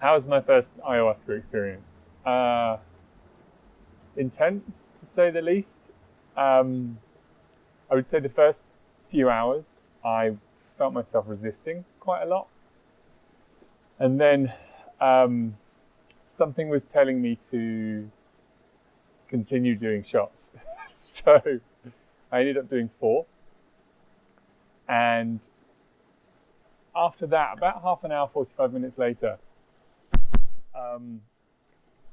How was my first ayahuasca experience? Intense, to say the least. I would say the first few hours, I felt myself resisting quite a lot. And then something was telling me to continue doing shots. So I ended up doing 4. And after that, about half an hour, 45 minutes later,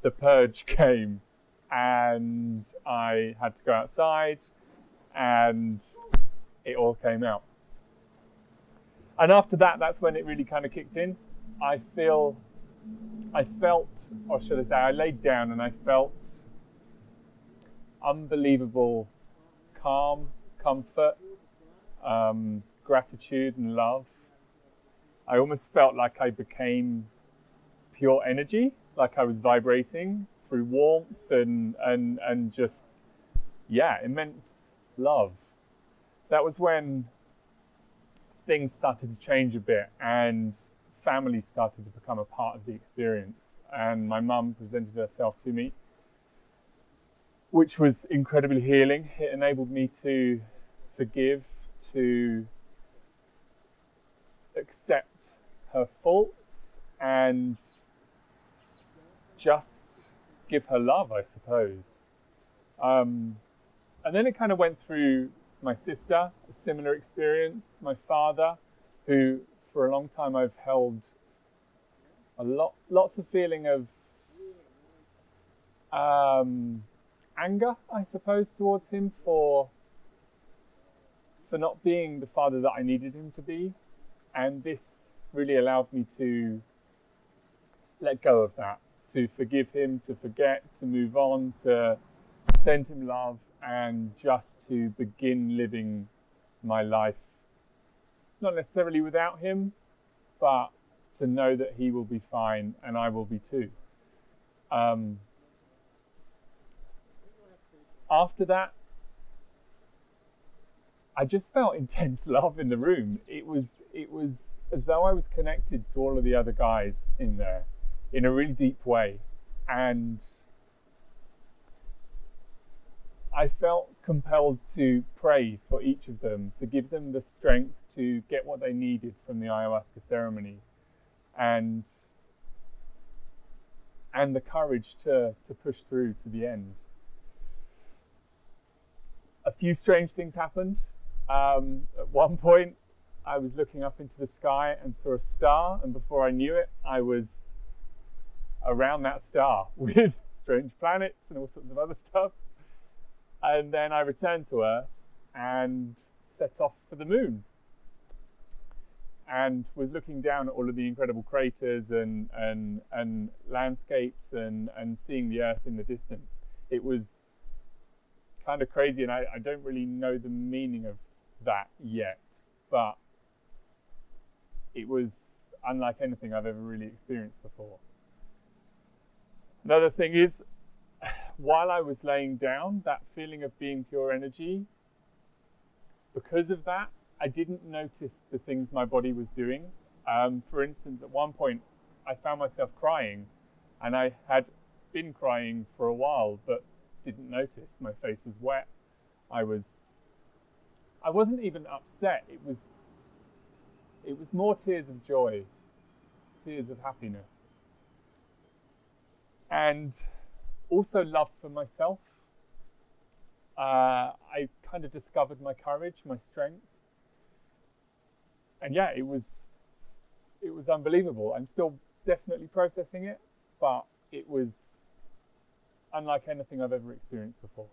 the purge came and I had to go outside and it all came out. And after that, that's when it really kind of kicked in. I felt, or should I say, I laid down and I felt unbelievable calm, comfort, gratitude and love. I almost felt like I became pure energy, like I was vibrating through warmth and just, immense love. That was when things started to change a bit and family started to become a part of the experience. And my mum presented herself to me, which was incredibly healing. It enabled me to forgive, to accept her faults and just give her love, I suppose. And then it kind of went through my sister, a similar experience, my father, who for a long time I've held lots of feeling of anger, I suppose, towards him for not being the father that I needed him to be. And this really allowed me to let go of that, to forgive him, to forget, to move on, to send him love, and just to begin living my life, not necessarily without him, but to know that he will be fine and I will be too. After that, I just felt intense love in the room. It was as though I was connected to all of the other guys in there in a really deep way. And I felt compelled to pray for each of them, to give them the strength to get what they needed from the ayahuasca ceremony, and the courage to push through to the end. A few strange things happened. At one point, I was looking up into the sky and saw a star, and before I knew it, I was around that star with strange planets and all sorts of other stuff. And then I returned to Earth and set off for the moon, and was looking down at all of the incredible craters and landscapes and seeing the Earth in the distance. It was kind of crazy, and I don't really know the meaning of that yet, but it was unlike anything I've ever really experienced before. Another thing is, while I was laying down, that feeling of being pure energy, because of that, I didn't notice the things my body was doing. For instance, at one point, I found myself crying, and I had been crying for a while, but didn't notice. My face was wet. I wasn't even upset. It was more tears of joy, tears of happiness, and also love for myself. I kind of discovered my courage, my strength. And it was unbelievable. I'm still definitely processing it, but it was unlike anything I've ever experienced before.